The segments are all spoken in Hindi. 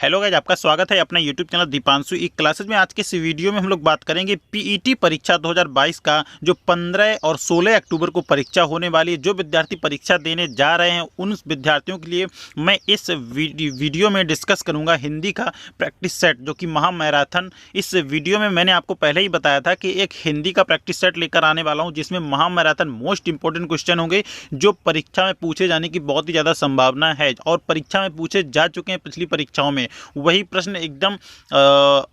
हेलो गाइज, आपका स्वागत है अपना यूट्यूब चैनल दीपांशु ई क्लासेज में। आज के इस वीडियो में हम लोग बात करेंगे पीईटी परीक्षा 2022 का जो 15 और 16 अक्टूबर को परीक्षा होने वाली है। जो विद्यार्थी परीक्षा देने जा रहे हैं उन विद्यार्थियों के लिए मैं इस वीडियो में डिस्कस करूंगा हिंदी का प्रैक्टिस सेट, जो कि महा मैराथन। इस वीडियो में मैंने आपको पहले ही बताया था कि एक हिंदी का प्रैक्टिस सेट लेकर आने वाला हूँ, जिसमें महा मैराथन मोस्ट इंपॉर्टेंट क्वेश्चन होंगे जो परीक्षा में पूछे जाने की बहुत ही ज़्यादा संभावना है और परीक्षा में पूछे जा चुके हैं पिछली परीक्षाओं में। वही प्रश्न एकदम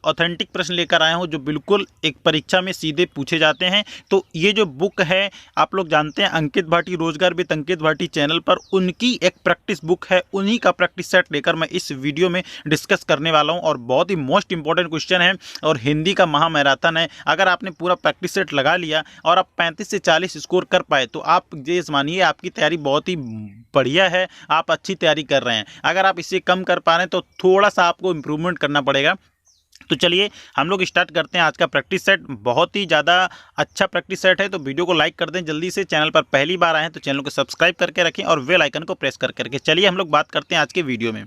ऑथेंटिक प्रश्न लेकर आया हूं जो बिल्कुल एक परीक्षा में सीधे पूछे जाते हैं। तो ये जो बुक है, आप लोग जानते हैं अंकित भाटी रोजगार विद अंकित भाटी चैनल पर उनकी एक प्रैक्टिस बुक है, उन्हीं का प्रैक्टिस सेट लेकर मैं इस वीडियो में डिस्कस करने वाला हूं। और बहुत ही मोस्ट इंपॉर्टेंट क्वेश्चन है और हिंदी का महा मैराथन है। अगर आपने पूरा प्रैक्टिस सेट लगा लिया और आप 35 से 40 स्कोर कर पाए तो आप ये मानिए आपकी तैयारी बहुत ही बढ़िया है, आप अच्छी तैयारी कर रहे हैं। अगर आप इससे कम कर पा रहे हैं तो थोड़ा सा आपको इम्प्रूवमेंट करना पड़ेगा। तो चलिए हम लोग स्टार्ट करते हैं आज का प्रैक्टिस सेट। बहुत ही ज़्यादा अच्छा प्रैक्टिस सेट है, तो वीडियो को लाइक कर दें जल्दी से। चैनल पर पहली बार आए हैं तो चैनल को सब्सक्राइब करके रखें और बेल आइकन को प्रेस करके चलिए हम लोग बात करते हैं आज के वीडियो में।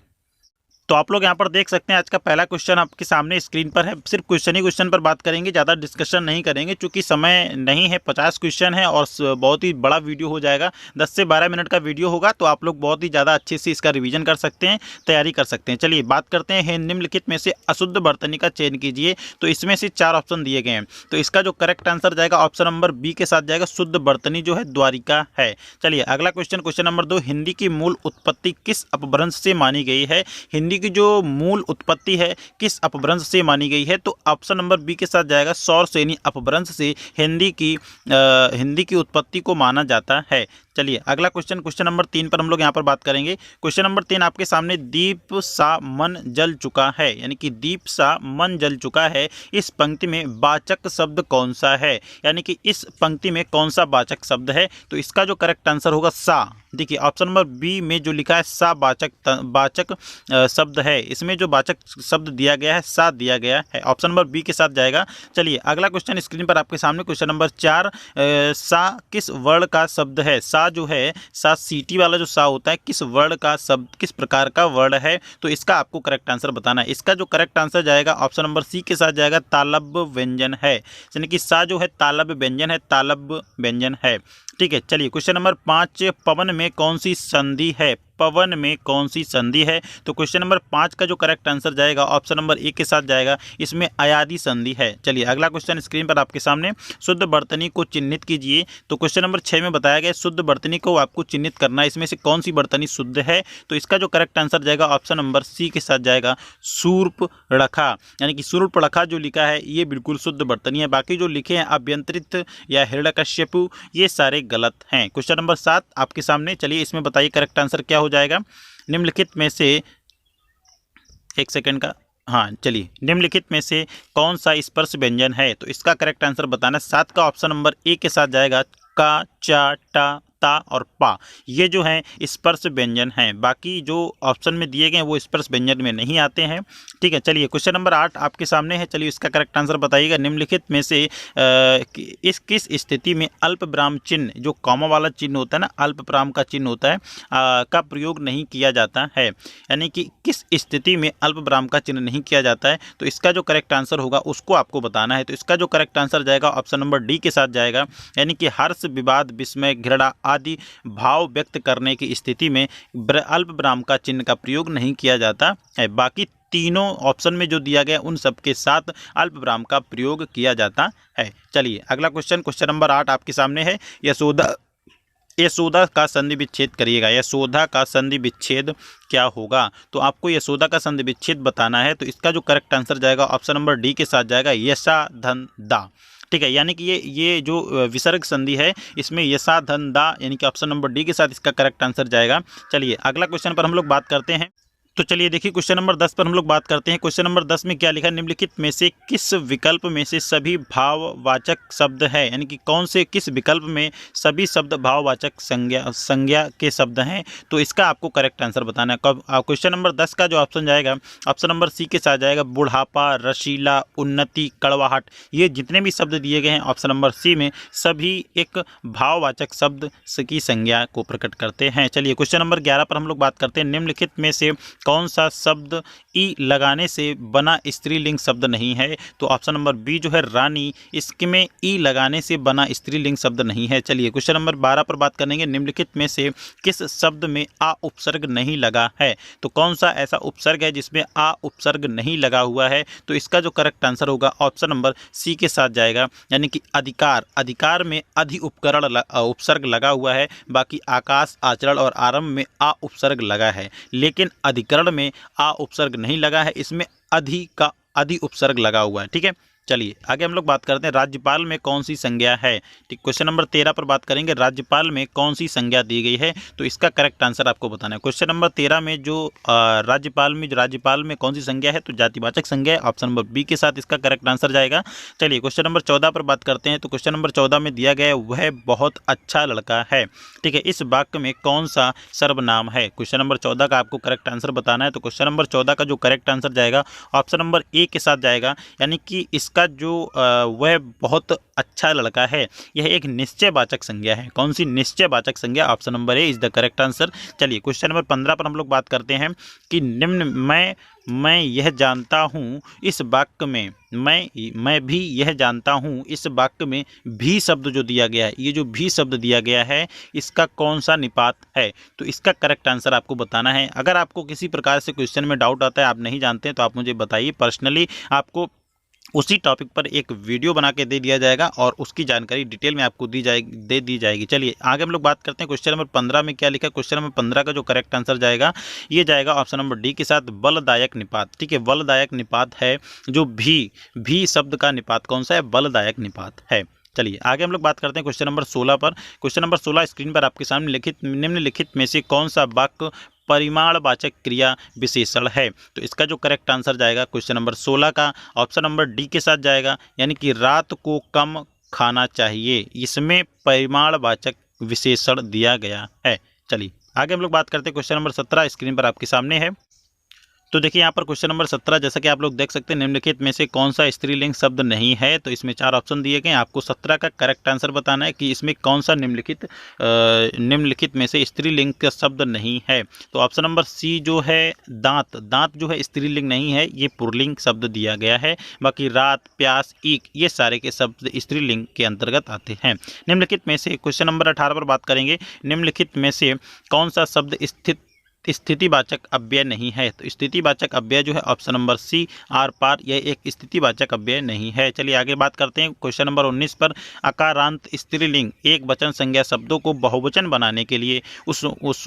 तो आप लोग यहाँ पर देख सकते हैं आज का पहला क्वेश्चन आपके सामने स्क्रीन पर है। सिर्फ क्वेश्चन ही क्वेश्चन पर बात करेंगे, ज़्यादा डिस्कशन नहीं करेंगे क्योंकि समय नहीं है। 50 क्वेश्चन है और बहुत ही बड़ा वीडियो हो जाएगा, 10 से 12 मिनट का वीडियो होगा। तो आप लोग बहुत ही ज़्यादा अच्छे से इसका रिवीजन कर सकते हैं, तैयारी कर सकते हैं। चलिए बात करते हैं। निम्नलिखित में से अशुद्ध बर्तनी का चयन कीजिए। तो इसमें से 4 ऑप्शन दिए गए हैं, तो इसका जो करेक्ट आंसर जाएगा ऑप्शन नंबर बी के साथ जाएगा। शुद्ध बर्तनी जो है द्वारिका है। चलिए अगला क्वेश्चन, क्वेश्चन नंबर 2, हिंदी की मूल उत्पत्ति किस अपभ्रंश से मानी गई है? हिंदी की जो मूल उत्पत्ति है किस अपभ्रंश से मानी गई है? तो ऑप्शन नंबर बी के साथ जाएगा। सौरसेनी अपभ्रंश से हिंदी की उत्पत्ति को माना जाता है। चलिए अगला क्वेश्चन, क्वेश्चन नंबर 3 पर हम लोग यहाँ पर बात करेंगे। क्वेश्चन नंबर 3 आपके सामने, दीप सा मन जल चुका है, यानी कि दीप सा मन जल चुका है, इस पंक्ति में वाचक शब्द कौन सा है? यानी कि इस पंक्ति में कौन सा वाचक शब्द है? तो इसका जो करेक्ट आंसर होगा सा। देखिए ऑप्शन नंबर बी में जो लिखा है सा वाचक शब्द है, इसमें जो वाचक शब्द दिया गया है सा दिया गया है, ऑप्शन नंबर बी के साथ जाएगा। चलिए अगला क्वेश्चन स्क्रीन पर आपके सामने, क्वेश्चन नंबर 4, सा किस वर्ण का शब्द है? सा जो है, सा सीटी वाला जो सा होता है, किस वर्ण का शब्द, किस प्रकार का वर्ण है? तो इसका आपको करेक्ट आंसर बताना है। इसका जो करेक्ट आंसर जाएगा ऑप्शन नंबर सी के साथ जाएगा। तालब्य व्यंजन है, यानी कि सा जो है तालब्य व्यंजन है, तालब्य व्यंजन है। ठीक है, चलिए क्वेश्चन नंबर 5, पवन में कौन सी संधि है? पवन में कौन सी संधि है? तो क्वेश्चन नंबर 5 का जो करेक्ट आंसर जाएगा ऑप्शन नंबर ए के साथ जाएगा, इसमें अयादि संधि है। चलिए अगला क्वेश्चन स्क्रीन पर आपके सामने, शुद्ध बर्तनी को चिन्हित कीजिए। तो क्वेश्चन नंबर 6 में बताया गया शुद्ध बर्तनी को आपको चिन्हित करना है, इसमें से कौन सी बर्तनी शुद्ध है? तो इसका जो करेक्ट आंसर जाएगा ऑप्शन नंबर सी के साथ जाएगा, शूर्पणखा, यानी कि शूर्पणखा जो लिखा है ये बिल्कुल शुद्ध बर्तनी है। बाकी जो लिखे हैं अभ्यंतरित या हिरण्यकश्यपु ये सारे गलत हैं। क्वेश्चन नंबर 7 आपके सामने, चलिए इसमें बताइए करेक्ट आंसर क्या हो जाएगा? निम्नलिखित में से, एक सेकंड का, हाँ चलिए, निम्नलिखित में से कौन सा स्पर्श व्यंजन है? तो इसका करेक्ट आंसर बताना। 7 का ऑप्शन नंबर ए के साथ जाएगा। का, चा, टा, ता और पा ये जो हैं स्पर्श व्यंजन हैं। बाकी जो ऑप्शन में दिए गए वो स्पर्श व्यंजन में नहीं आते हैं। ठीक है, चलिए क्वेश्चन नंबर 8 आपके सामने है। चलिए इसका करेक्ट आंसर बताइएगा। निम्नलिखित में से किस स्थिति में अल्प विराम चिन्ह, जो कॉमा वाला चिन्ह होता है ना, अल्प विराम का चिन्ह होता है, का प्रयोग नहीं किया जाता है? यानी कि किस स्थिति में अल्प विराम का चिन्ह नहीं किया जाता है? तो इसका जो करेक्ट आंसर होगा उसको आपको बताना है। तो इसका जो करेक्ट आंसर जाएगा ऑप्शन नंबर डी के साथ जाएगा, यानी कि हर्ष, विवाद, विस्मय, घृणा आदि भाव व्यक्त करने की स्थिति में अल्प विराम का चिन्ह का प्रयोग नहीं किया जाता है। बाकी तीनों ऑप्शन में जो दिया गया उन सब के साथ अल्प विराम का प्रयोग किया जाता है। चलिए अगला क्वेश्चन, क्वेश्चन नंबर 8 आपके सामने है। यशोदा का संधि विच्छेद करिएगा। यशोदा का संधि विच्छेद क्या होगा? तो आपको यशोदा का संधि विच्छेद बताना है। तो इसका जो करेक्ट आंसर जाएगा ऑप्शन नंबर डी के साथ जाएगा, यशा धन दा। ठीक है, यानी कि ये जो विसर्ग संधि है इसमें यशा धन दा, यानी कि ऑप्शन नंबर डी के साथ इसका करेक्ट आंसर जाएगा। चलिए अगला क्वेश्चन पर हम लोग बात करते हैं। तो चलिए देखिए क्वेश्चन नंबर 10 पर हम लोग बात करते हैं। क्वेश्चन नंबर 10 में क्या लिखा है? निम्नलिखित में से किस विकल्प में से सभी भाववाचक शब्द है? यानी कि कौन से किस विकल्प में सभी शब्द भाववाचक संज्ञा के शब्द हैं? तो इसका आपको करेक्ट आंसर बताना है। क्वेश्चन नंबर 10 का जो ऑप्शन जाएगा ऑप्शन नंबर सी के साथ जाएगा। बुढ़ापा, रसीला, उन्नति, कड़वाहट, ये जितने भी शब्द दिए गए हैं ऑप्शन नंबर सी में सभी एक भाववाचक शब्द की संज्ञा को प्रकट करते हैं। चलिए क्वेश्चन नंबर 11 पर हम लोग बात करते हैं। निम्नलिखित में से कौन सा शब्द ई लगाने से बना स्त्रीलिंग शब्द नहीं है। तो ऑप्शन नंबर बी जो है रानी, इसमें ई लगाने से बना स्त्रीलिंग शब्द नहीं है। चलिए क्वेश्चन नंबर 12 पर बात करेंगे। निम्नलिखित में से किस शब्द में आ उपसर्ग नहीं लगा है? तो कौन सा ऐसा उपसर्ग है जिसमें आ उपसर्ग नहीं लगा हुआ है? तो इसका जो करेक्ट आंसर होगा ऑप्शन नंबर सी के साथ जाएगा, यानी कि अधिकार। अधिकार में अधि उपकरण उपसर्ग लगा हुआ है, बाकी आकाश, आचरण और आरंभ में आ उपसर्ग लगा है, लेकिन अधिकरण में आ उपसर्ग नहीं लगा है, इसमें अधि का अधि उपसर्ग लगा हुआ है। ठीक है, चलिए आगे हम लोग बात करते हैं राज्यपाल में कौन सी संज्ञा है। ठीक, क्वेश्चन नंबर 13 पर बात करेंगे। राज्यपाल में कौन सी संज्ञा दी गई है? तो इसका करेक्ट आंसर आपको बताना है। क्वेश्चन नंबर 13 में जो राज्यपाल में कौन सी संज्ञा है? तो जातिवाचक संज्ञा है। ऑप्शन नंबर बी के साथ इसका करेक्ट आंसर जाएगा। चलिए क्वेश्चन नंबर 14 पर बात करते हैं। तो क्वेश्चन नंबर 14 में दिया गया है वह बहुत अच्छा लड़का है। ठीक है, इस वाक्य में कौन सा सर्वनाम है? क्वेश्चन नंबर 14 का आपको करेक्ट आंसर बताना है। तो क्वेश्चन नंबर 14 का जो करेक्ट आंसर जाएगा ऑप्शन नंबर ए के साथ जाएगा, यानी कि इसका जो वह बहुत अच्छा लड़का है, यह एक निश्चयवाचक संज्ञा है। कौन सी निश्चयवाचक संज्ञा? Option number A is the correct answer. चलिए क्वेश्चन नंबर 15 पर हम लोग बात करते हैं कि निम्न मैं यह जानता हूँ इस वाक्य में मैं भी यह जानता हूँ इस वाक्य में भी शब्द जो दिया गया है, ये जो भी शब्द दिया गया है, इसका कौन सा निपात है? तो इसका करेक्ट आंसर आपको बताना है। अगर आपको किसी प्रकार से क्वेश्चन में डाउट आता है, आप नहीं जानते हैं, तो आप मुझे बताइए। पर्सनली आपको उसी टॉपिक पर एक वीडियो बना के दे दिया जाएगा और उसकी जानकारी डिटेल में आपको दे दी जाएगी। चलिए आगे हम लोग बात करते हैं क्वेश्चन नंबर 15 में क्या लिखा है। क्वेश्चन नंबर 15 का जो करेक्ट आंसर जाएगा ये जाएगा ऑप्शन नंबर डी के साथ, बलदायक निपात। ठीक है, बलदायक निपात है जो भी शब्द का निपात कौन सा है? बलदायक निपात है। चलिए आगे हम लोग बात करते हैं क्वेश्चन नंबर 16 पर। क्वेश्चन नंबर 16 स्क्रीन पर आपके सामने निम्नलिखित में से कौन सा वाक्य परिमाणवाचक क्रिया विशेषण है? तो इसका जो करेक्ट आंसर जाएगा क्वेश्चन नंबर 16 का ऑप्शन नंबर डी के साथ जाएगा, यानी कि रात को कम खाना चाहिए। इसमें परिमाणवाचक विशेषण दिया गया है। चलिए आगे हम लोग बात करते हैं क्वेश्चन नंबर 17 स्क्रीन पर आपके सामने है। तो देखिए यहाँ पर क्वेश्चन नंबर 17, जैसा कि आप लोग देख सकते हैं, निम्नलिखित में से कौन सा स्त्रीलिंग शब्द नहीं है? तो इसमें 4 ऑप्शन दिए गए हैं। आपको 17 का करेक्ट आंसर बताना है कि इसमें कौन सा निम्नलिखित में से स्त्रीलिंग का शब्द नहीं है। तो ऑप्शन नंबर सी जो है दांत जो है स्त्रीलिंग नहीं है, ये पुल्लिंग शब्द दिया गया है। बाकी रात, प्यास, ईक, ये सारे के शब्द स्त्रीलिंग के अंतर्गत आते हैं। निम्नलिखित में से क्वेश्चन नंबर 18 पर बात करेंगे। निम्नलिखित में से कौन सा शब्द स्थितिवाचक अव्यय नहीं है? तो स्थितिवाचक अव्यय जो है ऑप्शन नंबर सी आर पार, यह एक स्थितिवाचक अव्यय नहीं है। चलिए आगे बात करते हैं क्वेश्चन नंबर 19 पर। अकारांत स्त्रीलिंग एक वचन संज्ञा शब्दों को बहुवचन बनाने के लिए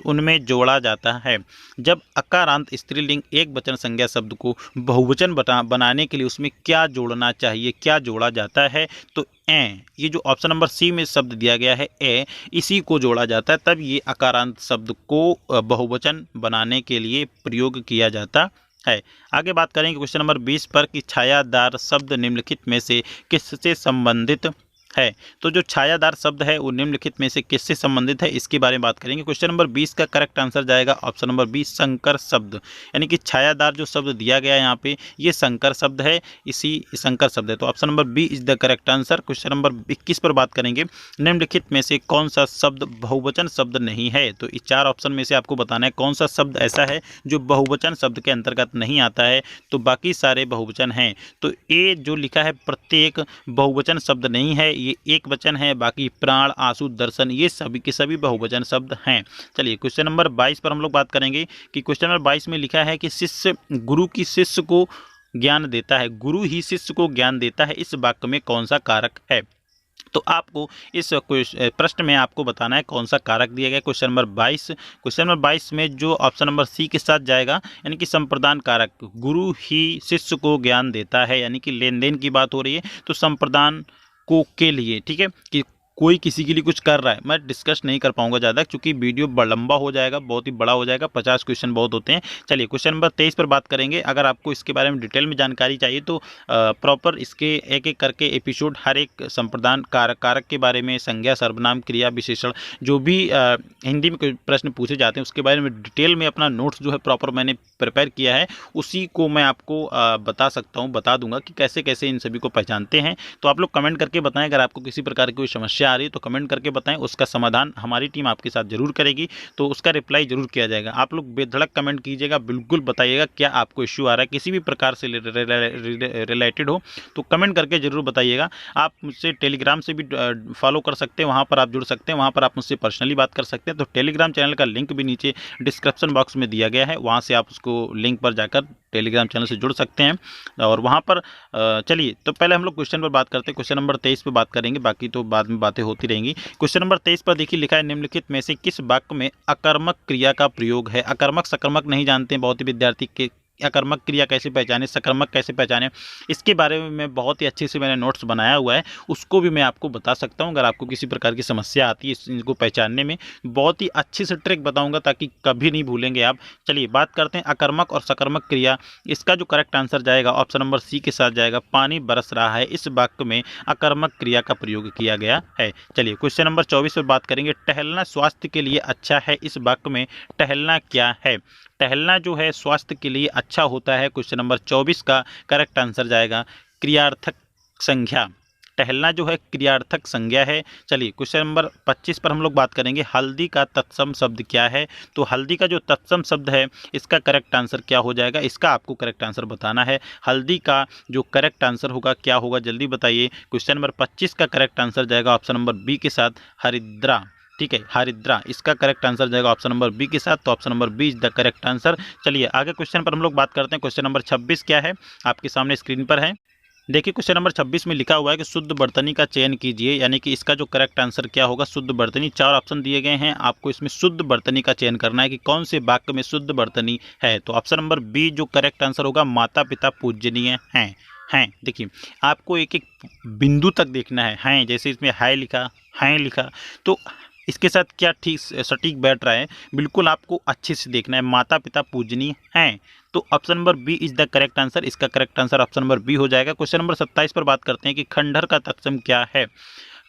उनमें जोड़ा जाता है। जब अकारांत स्त्रीलिंग एक वचन संज्ञा शब्द को बहुवचन बनाने के लिए उसमें क्या जोड़ना चाहिए, क्या जोड़ा जाता है? तो ये जो ऑप्शन नंबर सी में शब्द दिया गया है ए, इसी को जोड़ा जाता है, तब ये अकारांत शब्द को बहुवचन बनाने के लिए प्रयोग किया जाता है। आगे बात करेंगे क्वेश्चन नंबर 20 पर कि छायादार शब्द निम्नलिखित में से किससे संबंधित है? तो जो छायादार शब्द है वो निम्नलिखित में से किससे संबंधित है, इसके बारे में बात करेंगे। क्वेश्चन नंबर 20 का करेक्ट आंसर जाएगा ऑप्शन नंबर बी संकर शब्द, यानी कि छायादार जो शब्द दिया गया है यहाँ पे ये संकर शब्द है, इसी संकर शब्द है। तो option number B is the correct answer. Question number 21 पर बात करेंगे। निम्नलिखित में से कौन सा शब्द बहुवचन शब्द नहीं है? तो इस 4 ऑप्शन में से आपको बताना है कौन सा शब्द ऐसा है जो बहुवचन शब्द के अंतर्गत नहीं आता है। तो बाकी सारे बहुवचन हैं। तो ए जो लिखा है प्रत्येक बहुवचन शब्द नहीं है, ये एक वचन है। बाकी प्राण, आंसू, दर्शन, ये सभी के सभी बहुवचन शब्द हैं। चलिए क्वेश्चन नंबर 22 पर हम लोग बात करेंगे कि क्वेश्चन नंबर 22 में लिखा है कि शिष्य गुरु की शिष्य को ज्ञान देता है, गुरु ही शिष्य को ज्ञान देता है, इस वाक्य में कौन सा कारक है? तो आपको इस प्रश्न में आपको बताना है कौन सा कारक दिया गया। क्वेश्चन नंबर 22 में जो ऑप्शन नंबर सी के साथ जाएगा, यानी कि संप्रदान कारक, गुरु ही शिष्य को ज्ञान देता है, यानी कि लेन देन की बात हो रही है, तो संप्रदान को के लिए, ठीक है, कि कोई किसी के लिए कुछ कर रहा है। मैं डिस्कस नहीं कर पाऊंगा ज़्यादा क्योंकि वीडियो लंबा हो जाएगा, बहुत ही बड़ा हो जाएगा, 50 क्वेश्चन बहुत होते हैं। चलिए क्वेश्चन नंबर 23 पर बात करेंगे। अगर आपको इसके बारे में डिटेल में जानकारी चाहिए तो प्रॉपर इसके एक एक करके एपिसोड, हर एक संप्रदान कारक के बारे में, संज्ञा, सर्वनाम, क्रिया, विशेषण, जो भी हिंदी में कोई प्रश्न पूछे जाते हैं उसके बारे में डिटेल में अपना नोट्स जो है प्रॉपर मैंने प्रिपेयर किया है, उसी को मैं आपको बता दूंगा कि कैसे कैसे इन सभी को पहचानते हैं। तो आप लोग कमेंट करके बताएं अगर आपको किसी प्रकार की कोई समस्या समस्या आ रही है तो कमेंट करके बताएं, उसका समाधान हमारी टीम आपके साथ जरूर करेगी, तो उसका रिप्लाई जरूर किया जाएगा। आप लोग बेधड़क कमेंट कीजिएगा, बिल्कुल बताइएगा क्या आपको इश्यू आ रहा है, किसी भी प्रकार से रिलेटेड हो तो कमेंट करके जरूर बताइएगा। आप मुझसे टेलीग्राम से भी फॉलो कर सकते हैं, वहाँ पर आप जुड़ सकते हैं, वहाँ पर आप मुझसे पर्सनली बात कर सकते हैं। तो टेलीग्राम चैनल का लिंक भी नीचे डिस्क्रिप्शन बॉक्स में दिया गया है, वहाँ से आप उसको लिंक पर जाकर टेलीग्राम चैनल से जुड़ सकते हैं। और वहाँ पर चलिए तो पहले हम लोग क्वेश्चन पर बात करते हैं। क्वेश्चन नंबर 23 पर बात करेंगे, बाकी तो बाद में बातें होती रहेंगी। क्वेश्चन नंबर 23 पर देखिए लिखा है, निम्नलिखित में से किस वाक्य में अकर्मक क्रिया का प्रयोग है। अकर्मक सकर्मक नहीं जानते हैं बहुत ही विद्यार्थी के, अकर्मक क्रिया कैसे पहचाने, सकर्मक कैसे पहचाने, इसके बारे में मैं बहुत ही अच्छे से मैंने नोट्स बनाया हुआ है, उसको भी मैं आपको बता सकता हूं। अगर आपको किसी प्रकार की समस्या आती है इनको पहचानने में, बहुत ही अच्छे से ट्रिक बताऊंगा ताकि कभी नहीं भूलेंगे आप। चलिए बात करते हैं अकर्मक और सकर्मक क्रिया। इसका जो करेक्ट आंसर जाएगा ऑप्शन नंबर सी के साथ जाएगा, पानी बरस रहा है। इस वाक्य में अकर्मक क्रिया का प्रयोग किया गया है। चलिए क्वेश्चन नंबर 24 पर बात करेंगे, टहलना स्वास्थ्य के लिए अच्छा है। इस वाक्य में टहलना क्या है। टहलना जो है स्वास्थ्य के लिए अच्छा होता है। क्वेश्चन नंबर 24 का करेक्ट आंसर जाएगा क्रियार्थक संज्ञा। टहलना जो है क्रियार्थक संज्ञा है। चलिए क्वेश्चन नंबर 25 पर हम लोग बात करेंगे, हल्दी का तत्सम शब्द क्या है। तो हल्दी का जो तत्सम शब्द है इसका करेक्ट आंसर क्या हो जाएगा, इसका आपको करेक्ट आंसर बताना है। हल्दी का जो करेक्ट आंसर होगा क्या होगा, जल्दी बताइए। क्वेश्चन नंबर 25 का करेक्ट आंसर जाएगा ऑप्शन नंबर बी के साथ, हरिद्रा। ठीक है, हरिद्रा इसका करेक्ट आंसर जाएगा ऑप्शन नंबर बी के साथ, तो option number B is the correct answer. चलिए आगे क्वेश्चन पर हम लोग बात करते हैं। क्वेश्चन नंबर 26 क्या है, आपके सामने स्क्रीन पर है। देखिए क्वेश्चन नंबर 26 में लिखा हुआ है कि शुद्ध बर्तनी का चयन कीजिए, यानी कि इसका जो करेक्ट आंसर क्या होगा, शुद्ध बर्तनी। 4 ऑप्शन दिए गए हैं, आपको इसमें शुद्ध बर्तनी का चयन करना है कि कौन से वाक्य में शुद्ध बर्तनी है। तो ऑप्शन नंबर बी जो करेक्ट आंसर होगा, माता पिता पूजनीय हैं। देखिए आपको एक एक बिंदु तक देखना है, जैसे इसमें है लिखा तो इसके साथ क्या ठीक सटीक बैठ रहा है, बिल्कुल आपको अच्छे से देखना है। माता पिता पूजनीय हैं, तो option number B is the correct answer. इसका correct answer option number B हो जाएगा। क्वेश्चन नंबर 27 पर बात करते हैं कि खंडहर का तत्सम क्या है।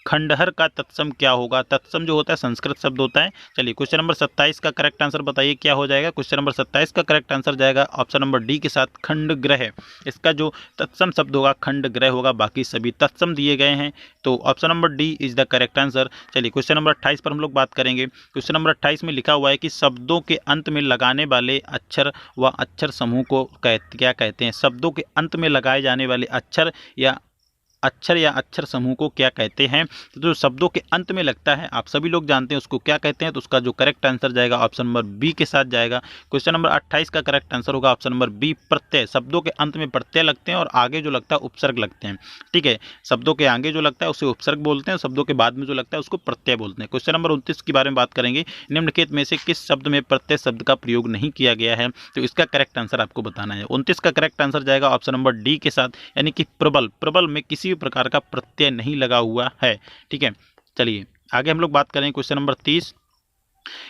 खंडहर का तत्सम क्या होगा। तत्सम जो होता है संस्कृत शब्द होता है। चलिए क्वेश्चन नंबर 27 का करेक्ट आंसर बताइए क्या हो जाएगा। क्वेश्चन नंबर 27 का करेक्ट आंसर जाएगा ऑप्शन नंबर डी के साथ, खंडग्रह। इसका जो तत्सम शब्द होगा खंडग्रह होगा, बाकी सभी तत्सम दिए गए हैं, तो option number D is the correct answer. चलिए क्वेश्चन नंबर 28 पर हम लोग बात करेंगे। क्वेश्चन नंबर 28 में लिखा हुआ है कि शब्दों के अंत में लगाने वाले अक्षर व अक्षर समूह को क्या कहते हैं। शब्दों के अंत में लगाए जाने वाले अक्षर या अक्षर समूह को क्या कहते हैं। तो जो शब्दों के अंत में लगता है आप सभी लोग जानते हैं उसको क्या कहते हैं, तो उसका जो करेक्ट आंसर जाएगा ऑप्शन नंबर बी के साथ जाएगा। क्वेश्चन नंबर 28 का करेक्ट आंसर होगा ऑप्शन नंबर बी, प्रत्यय। शब्दों के अंत में प्रत्यय लगते हैं और आगे जो लगता है उपसर्ग लगते हैं। ठीक है, शब्दों के आगे जो लगता है उसे उपसर्ग बोलते हैं, शब्दों के बाद में जो लगता है उसको प्रत्यय बोलते हैं। क्वेश्चन नंबर 29 के बारे में बात करेंगे, निम्नलिखित में से किस शब्द में प्रत्यय शब्द का प्रयोग नहीं किया गया है। तो इसका करेक्ट आंसर आपको बताना है। 29 का करेक्ट आंसर जाएगा ऑप्शन नंबर डी के साथ, यानी कि प्रबल। प्रबल में किसी भी प्रकार का प्रत्यय नहीं लगा हुआ है। ठीक है, चलिए आगे हम लोग बात करें क्वेश्चन नंबर 30।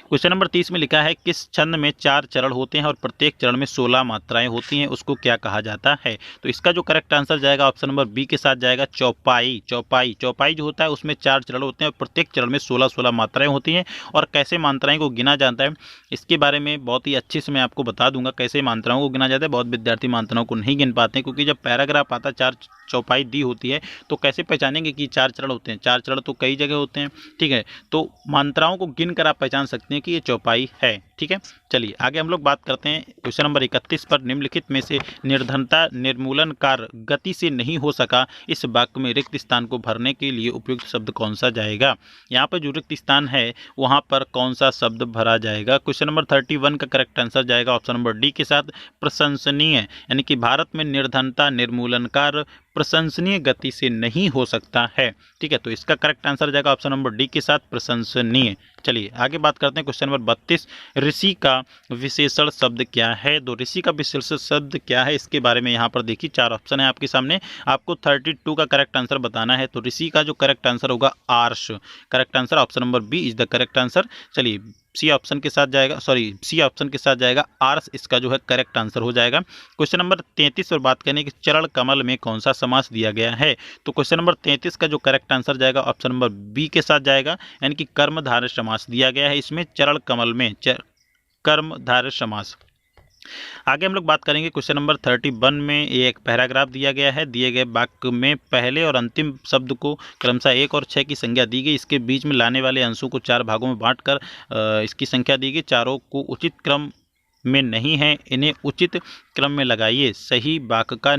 क्वेश्चन नंबर 30 में लिखा है, किस छंद में 4 चरण होते हैं और प्रत्येक चरण में 16 मात्राएं होती हैं, उसको क्या कहा जाता है। तो इसका जो करेक्ट आंसर जाएगा ऑप्शन नंबर बी के साथ जाएगा, चौपाई। चौपाई जो होता है उसमें 4 चरण होते हैं और प्रत्येक चरण में 16 मात्राएं होती हैं। और कैसे मात्राएं को गिना जाता है इसके बारे में बहुत ही अच्छे से मैं आपको बता दूंगा कैसे मात्राओं को गिना जाता है। बहुत विद्यार्थी मात्राओं को नहीं गिन पाते हैं, क्योंकि जब पैराग्राफ आता है 4 चौपाई दी होती है तो कैसे पहचानेंगे कि 4 चरण होते हैं। 4 चरण तो कई जगह होते हैं। ठीक है, तो मात्राओं को गिन कर आप पहचान सकते हैं कि ये चौपाई है। ठीक है, चलिए आगे हम लोग बात करते हैं क्वेश्चन नंबर 31 पर, निम्नलिखित में से निर्धनता निर्मूलन कार्य गति से नहीं हो सका, इस वाक्य में रिक्त स्थान को भरने के लिए उपयुक्त शब्द कौन सा जाएगा। यहाँ पर जो रिक्त स्थान है वहाँ पर कौन सा शब्द भरा जाएगा। क्वेश्चन नंबर 31 का करेक्ट आंसर जाएगा ऑप्शन नंबर डी के साथ, प्रशंसनीय। यानी कि भारत में निर्धनता निर्मूलन कार्य प्रशंसनीय गति से नहीं हो सकता है। ठीक है, तो इसका करेक्ट आंसर जाएगा ऑप्शन नंबर डी के साथ, प्रशंसनीय। चलिए आगे बात करते हैं क्वेश्चन नंबर 32, ऋषि का विशेषण शब्द क्या है। तो ऋषि का विशेषण शब्द क्या है इसके बारे में यहाँ पर देखिए 4 ऑप्शन है आपके सामने, आपको 32 का करेक्ट आंसर बताना है। तो ऋषि का जो करेक्ट आंसर होगा आर्ष। Correct answer option number B is the correct answer. चलिए सी ऑप्शन के साथ जाएगा आर्स, इसका जो है करेक्ट आंसर हो जाएगा। क्वेश्चन नंबर 33 पर बात करें कि चरण कमल में कौन सा समास दिया गया है। तो क्वेश्चन नंबर 33 का जो करेक्ट आंसर जाएगा ऑप्शन नंबर बी के साथ जाएगा, यानी कि कर्मधारय समास दिया गया है इसमें चरण कमल में, कर्मधारय समास। आगे हम लोग बात करेंगे क्वेश्चन नंबर 31 में। ये एक पैराग्राफ दिया गया है। दिए गए वाक्य में पहले और अंतिम शब्द को क्रमशः 1 और 6 की संज्ञा दी गई। इसके बीच में लाने वाले अंशों को 4 भागों में बांटकर इसकी संख्या दी गई। चारों को उचित क्रम में नहीं है, इन्हें उचित क्रम में लगाइए, सही वाक्य का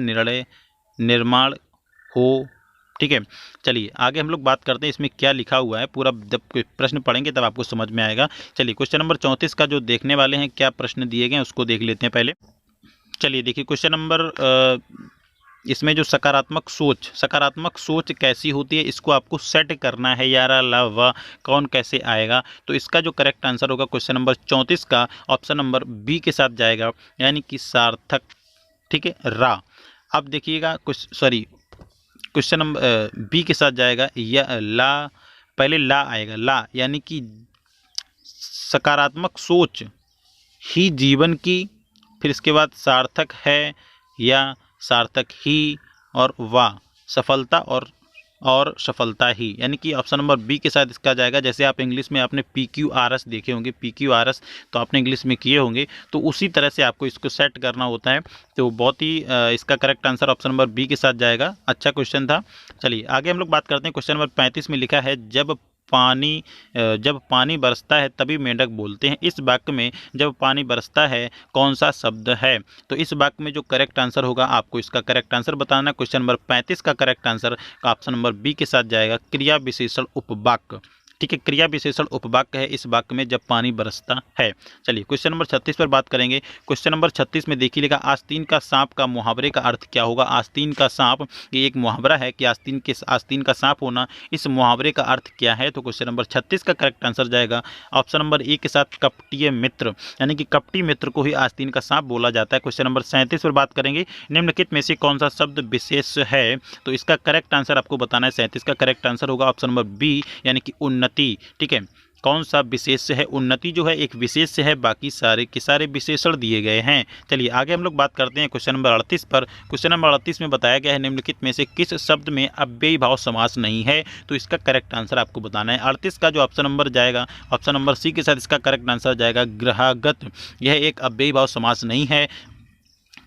निर्माण हो। ठीक है, चलिए आगे हम लोग बात करते हैं इसमें क्या लिखा हुआ है। पूरा जब प्रश्न पढ़ेंगे तब आपको समझ में आएगा। चलिए क्वेश्चन नंबर 34 का जो देखने वाले हैं, क्या प्रश्न दिए गए हैं उसको देख लेते हैं पहले। चलिए देखिए क्वेश्चन नंबर इसमें जो सकारात्मक सोच कैसी होती है, इसको आपको सेट करना है। यारा ला वा कौन कैसे आएगा, तो इसका जो करेक्ट आंसर होगा क्वेश्चन नंबर 34 का ऑप्शन नंबर बी के साथ जाएगा, यानी कि सार्थक। ठीक है, रा। अब देखिएगा क्वेश्चन नंबर बी के साथ जाएगा या ला, पहले ला आएगा, ला यानी कि सकारात्मक सोच ही जीवन की, फिर इसके बाद सार्थक है या सार्थक ही, और वाह सफलता और सफलता ही, यानी कि ऑप्शन नंबर बी के साथ इसका जाएगा। जैसे आप इंग्लिश में आपने PQRS देखे होंगे, PQRS तो आपने इंग्लिश में किए होंगे, तो उसी तरह से आपको इसको सेट करना होता है। तो बहुत ही इसका correct answer option number B के साथ जाएगा। अच्छा क्वेश्चन था। चलिए आगे हम लोग बात करते हैं। क्वेश्चन नंबर 35 में लिखा है, जब पानी बरसता है तभी मेंढक बोलते हैं। इस वाक्य में जब पानी बरसता है कौन सा शब्द है, तो इस वाक्य में जो करेक्ट आंसर होगा आपको इसका करेक्ट आंसर बताना है। क्वेश्चन नंबर 35 का correct answer option number B के साथ जाएगा, क्रिया विशेषण उपवाक्य। ठीक है, क्रिया विशेषण उपवाक्य है इस वाक्य में, जब पानी बरसता है। चलिए क्वेश्चन नंबर 36 पर बात करेंगे। क्वेश्चन नंबर 36 में देखिए लिखा, आस्तीन का सांप का मुहावरे का अर्थ क्या होगा। आस्तीन का सांप, ये एक मुहावरा है कि आस्तीन का सांप होना, इस मुहावरे का अर्थ क्या है। तो क्वेश्चन नंबर 36 का करेक्ट आंसर जाएगा ऑप्शन नंबर ए के साथ, कपटीय मित्र, यानी कि कपटी मित्र को ही आस्तीन का सांप बोला जाता है। क्वेश्चन नंबर 37 पर बात करेंगे, निम्नलिखित में से कौन सा शब्द विशेष है, तो इसका करेक्ट आंसर आपको बताना है। 37 का करेक्ट आंसर होगा ऑप्शन नंबर बी, यानी कि उन्नति। ठीक है, कौन सा विशेष है, उन्नति जो है एक विशेष है, बाकी सारे के सारे विशेषण दिए गए हैं। चलिए आगे हम लोग बात करते हैं क्वेश्चन नंबर 38 पर। क्वेश्चन नंबर 38 में बताया गया है, निम्नलिखित में से किस शब्द में अव्ययी भाव समास नहीं है, तो इसका करेक्ट आंसर आपको बताना है। 38 का जो ऑप्शन नंबर जाएगा, ऑप्शन नंबर सी के साथ इसका करेक्ट आंसर जाएगा, ग्रहागत। यह एक अव्ययी भाव समास नहीं है।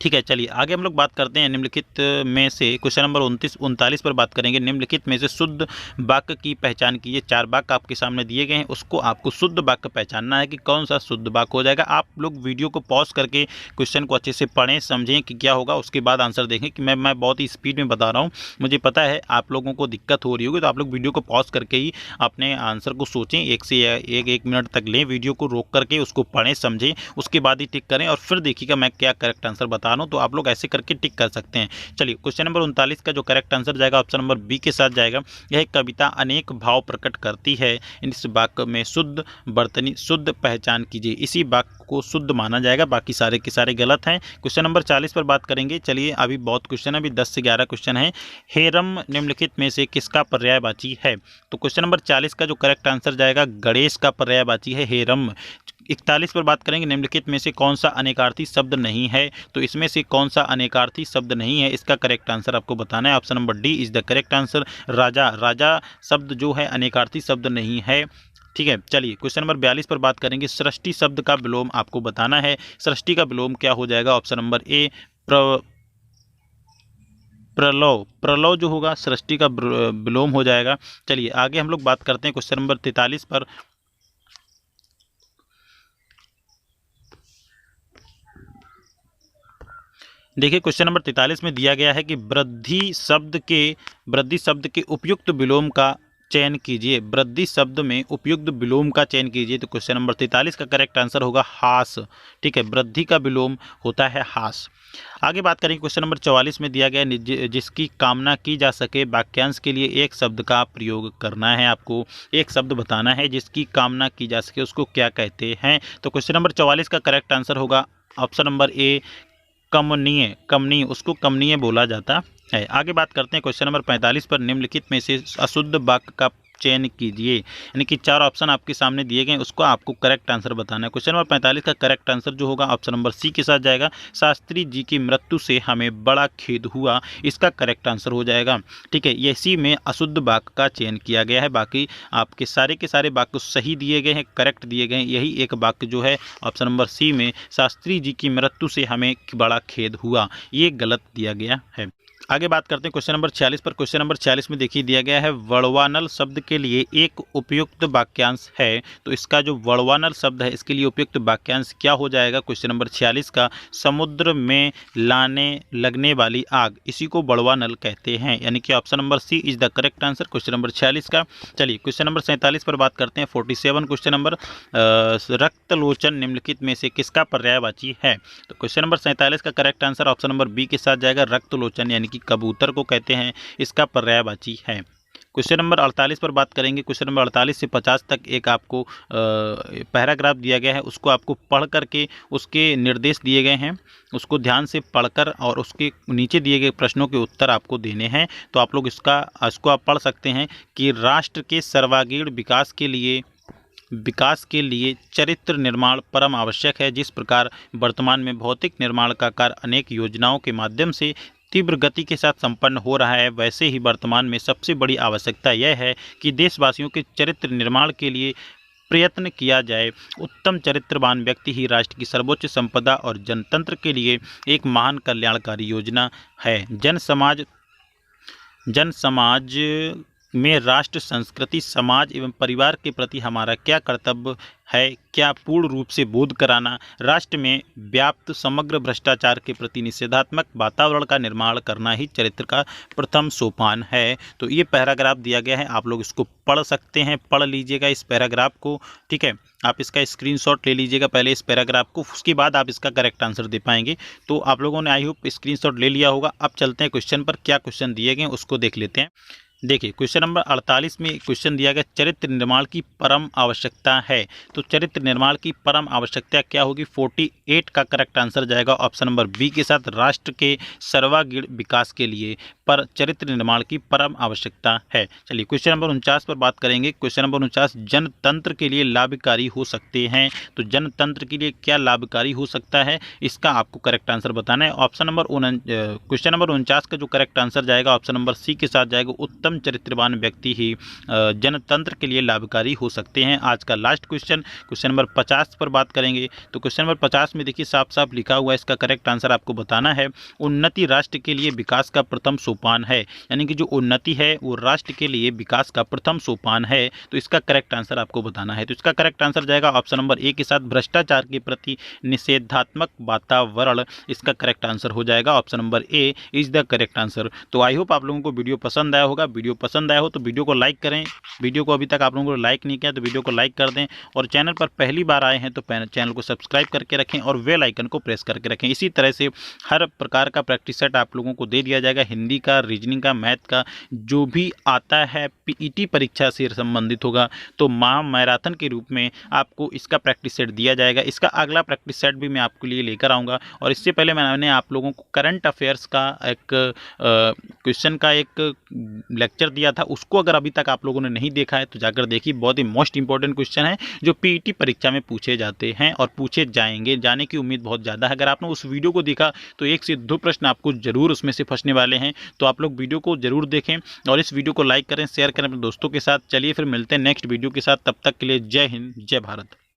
ठीक है, चलिए आगे हम लोग बात करते हैं निम्नलिखित में से। क्वेश्चन नंबर 39 पर बात करेंगे, निम्नलिखित में से शुद्ध वाक्य की पहचान कीजिए। 4 वाक्य आपके सामने दिए गए हैं, उसको आपको शुद्ध वाक्य पहचानना है कि कौन सा शुद्ध वाक्य हो जाएगा। आप लोग वीडियो को पॉज करके क्वेश्चन को अच्छे से पढ़ें, समझें कि क्या होगा, उसके बाद आंसर देखें। कि मैं बहुत ही स्पीड में बता रहा हूँ, मुझे पता है आप लोगों को दिक्कत हो रही होगी, तो आप लोग वीडियो को पॉज करके ही अपने आंसर को सोचें। 1 से 1 मिनट तक लें, वीडियो को रोक करके उसको पढ़ें, समझें, उसके बाद ही टिक करें और फिर देखिएगा मैं क्या करेक्ट आंसर बता रहा हूँ, तो आप लोग ऐसे करके टिक कर सकते हैं। चलिए क्वेश्चन नंबर 39 का जो करेक्ट आंसर जाएगा ऑप्शन नंबर बी के साथ जाएगा, यह कविता अनेक भाव प्रकट करती है। इस वाक्य में शुद्ध वर्तनी शुद्ध पहचान कीजिए, इसी वाक्य को शुद्ध माना जाएगा, बाकी सारे के सारे गलत हैं। क्वेश्चन नंबर 40 पर बात करेंगे। चलिए अभी बहुत क्वेश्चन है, अभी 10 से 11 क्वेश्चन है। हेरम निम्नलिखित में से किसका पर्यायवाची है, तो क्वेश्चन नंबर 40 का जो करेक्ट आंसर जाएगा, गणेश का पर्यायवाची है हेरम। 41 पर बात करेंगे, निम्नलिखित में से कौन सा अनेकार्थी शब्द नहीं है, तो इसमें से कौन सा अनेकार्थी शब्द नहीं है, इसका करेक्ट आंसर आपको बताना है। Option number D is the correct answer. राजा शब्द जो है अनेकार्थी शब्द नहीं है। ठीक है, चलिए क्वेश्चन नंबर 42 पर बात करेंगे। सृष्टि शब्द का विलोम आपको बताना है। सृष्टि का विलोम क्या हो जाएगा, ऑप्शन नंबर ए प्रलव जो होगा सृष्टि का विलोम हो जाएगा। चलिए आगे हम लोग बात करते हैं क्वेश्चन नंबर 43 पर। देखिए क्वेश्चन नंबर 43 में दिया गया है कि वृद्धि शब्द के उपयुक्त विलोम का चयन कीजिए। वृद्धि शब्द में उपयुक्त विलोम का चयन कीजिए, तो क्वेश्चन नंबर 43 का करेक्ट आंसर होगा हास। ठीक है, वृद्धि का विलोम होता है हास। आगे बात करेंगे क्वेश्चन नंबर 44 में दिया गया, जिसकी कामना की जा सके, वाक्यांश के लिए एक शब्द का प्रयोग करना है। आपको एक शब्द बताना है जिसकी कामना की जा सके, उसको क्या कहते हैं। तो क्वेश्चन नंबर 44 का करेक्ट आंसर होगा ऑप्शन नंबर ए कमनीय, उसको कमनीय बोला जाता है। आगे बात करते हैं क्वेश्चन नंबर 45 पर, निम्नलिखित में से अशुद्ध वाक्य का चयन कीजिए। यानी कि 4 ऑप्शन आपके सामने दिए गए, उसको आपको करेक्ट आंसर बताना है। क्वेश्चन नंबर 45 का करेक्ट आंसर जो होगा ऑप्शन नंबर सी के साथ जाएगा। शास्त्री जी की मृत्यु से हमें बड़ा खेद हुआ, इसका करेक्ट आंसर हो जाएगा। ठीक है, इसी में अशुद्ध वाक्य का चयन किया गया है, बाकी आपके सारे के सारे वाक्य सही दिए गए हैं, करेक्ट दिए गए हैं। यही एक वाक्य जो है ऑप्शन नंबर सी में, शास्त्री जी की मृत्यु से हमें बड़ा खेद हुआ, ये गलत दिया गया है। आगे बात करते हैं क्वेश्चन नंबर 46 पर। क्वेश्चन नंबर 46 में देखिए दिया गया है वड़वानल शब्द के लिए एक उपयुक्त वाक्यांश है। तो इसका जो वड़वानल शब्द है इसके लिए उपयुक्त वाक्यांश क्या हो जाएगा? क्वेश्चन नंबर 46 का, समुद्र में लाने लगने वाली आग, इसी को वड़वानल कहते हैं। यानी कि option number C is the correct answer question number 46 का। चलिए क्वेश्चन नंबर 47 पर बात करते हैं। 47 क्वेश्चन नंबर, रक्तलोचन निम्नलिखित में से किसका पर्यायवाची है? तो क्वेश्चन नंबर 47 का correct answer option number B के साथ जाएगा। रक्तलोचन यानी कि कबूतर को कहते हैं, इसका पर्यायवाची है। क्वेश्चन नंबर 48 पर बात करेंगे। क्वेश्चन नंबर 48 से 50 तक एक आपको पैराग्राफ दिया गया है, उसको आपको पढ़ करके उसके निर्देश दिए गए हैं, उसको ध्यान से पढ़कर और उसके नीचे दिए गए प्रश्नों के उत्तर आपको देने हैं। तो आप लोग इसको आप पढ़ सकते हैं कि राष्ट्र के सर्वांगीण विकास के लिए चरित्र निर्माण परम आवश्यक है। जिस प्रकार वर्तमान में भौतिक निर्माण का कार्य अनेक योजनाओं के माध्यम से तीव्र गति के साथ संपन्न हो रहा है, वैसे ही वर्तमान में सबसे बड़ी आवश्यकता यह है कि देशवासियों के चरित्र निर्माण के लिए प्रयत्न किया जाए। उत्तम चरित्रवान व्यक्ति ही राष्ट्र की सर्वोच्च संपदा और जनतंत्र के लिए एक महान कल्याणकारी योजना है। जन समाज में राष्ट्र, संस्कृति, समाज एवं परिवार के प्रति हमारा क्या कर्तव्य है, क्या पूर्ण रूप से बोध कराना, राष्ट्र में व्याप्त समग्र भ्रष्टाचार के प्रति निषेधात्मक वातावरण का निर्माण करना ही चरित्र का प्रथम सोपान है। तो ये पैराग्राफ दिया गया है, आप लोग इसको पढ़ सकते हैं, पढ़ लीजिएगा इस पैराग्राफ को। ठीक है, आप इसका स्क्रीनशॉट ले लीजिएगा पहले इस पैराग्राफ को, उसके बाद आप इसका करेक्ट आंसर दे पाएंगे। तो आप लोगों ने आई होप स्क्रीनशॉट ले लिया होगा। अब चलते हैं क्वेश्चन पर, क्या क्वेश्चन दिए गए उसको देख लेते हैं। देखिए क्वेश्चन नंबर 48 में क्वेश्चन दिया गया चरित्र निर्माण की परम आवश्यकता है। तो चरित्र निर्माण की परम आवश्यकता क्या होगी? 48 का करेक्ट आंसर जाएगा ऑप्शन नंबर बी के साथ, राष्ट्र के सर्वांगीण विकास के लिए पर चरित्र निर्माण की परम आवश्यकता है। चलिए क्वेश्चन नंबर 49 पर बात करेंगे। क्वेश्चन नंबर 49, जनतंत्र के लिए लाभकारी हो सकते हैं। तो जनतंत्र के लिए क्या लाभकारी हो सकता है, इसका आपको करेक्ट आंसर बताना है। ऑप्शन नंबर क्वेश्चन नंबर 49 का जो करेक्ट आंसर जाएगा ऑप्शन नंबर सी के साथ जाएगा। उत्तम चरित्रवान व्यक्ति ही जनतंत्र के लिए लाभकारी हो सकते हैं। आज का लास्ट क्वेश्चन, क्वेश्चन नंबर 50 पर बात करेंगे। तो क्वेश्चन नंबर 50 में देखिए साफ साफ लिखा हुआ है, इसका करेक्ट आंसर आपको बताना है। उन्नति राष्ट्र के लिए विकास का प्रथम सोपान है। यानी कि जो उन्नति है वो राष्ट्र के लिए विकास का प्रथम सोपान है। तो इसका करेक्ट आंसर आपको बताना है। तो इसका करेक्ट आंसर जाएगा ऑप्शन नंबर ए के साथ, भ्रष्टाचार के प्रति निषेधात्मक वातावरण, इसका करेक्ट आंसर हो जाएगा option number A is the correct answer. तो आई होप आप लोगों को वीडियो पसंद आया होगा। वीडियो पसंद आया हो तो वीडियो को लाइक करें। वीडियो को अभी तक आप लोगों को लाइक नहीं किया तो वीडियो को लाइक कर दें, और चैनल पर पहली बार आए हैं तो चैनल को सब्सक्राइब करके रखें और बेल आइकन को प्रेस करके रखें। इसी तरह से हर प्रकार का प्रैक्टिस सेट आप लोगों को दे दिया जाएगा, हिंदी का, रीजनिंग का, मैथ का, जो भी आता है पीईटी परीक्षा से संबंधित होगा तो मैराथन के रूप में आपको इसका प्रैक्टिस सेट दिया जाएगा। इसका अगला प्रैक्टिस सेट भी मैं आपके लिए लेकर आऊँगा। और इससे पहले मैंने आप लोगों को करंट अफेयर्स का एक क्वेश्चन का एक लेक्चर दिया था, उसको अगर अभी तक आप लोगों ने नहीं देखा है तो जाकर देखिए। बहुत ही मोस्ट इंपॉर्टेंट क्वेश्चन है जो पीईटी परीक्षा में पूछे जाते हैं और पूछे जाएंगे, जाने की उम्मीद बहुत ज़्यादा है। अगर आपने उस वीडियो को देखा तो 1 से 2 प्रश्न आपको जरूर उसमें से फंसने वाले हैं। तो आप लोग वीडियो को जरूर देखें और इस वीडियो को लाइक करें, शेयर करें अपने दोस्तों के साथ। चलिए फिर मिलते हैं नेक्स्ट वीडियो के साथ, तब तक के लिए जय हिंद, जय भारत।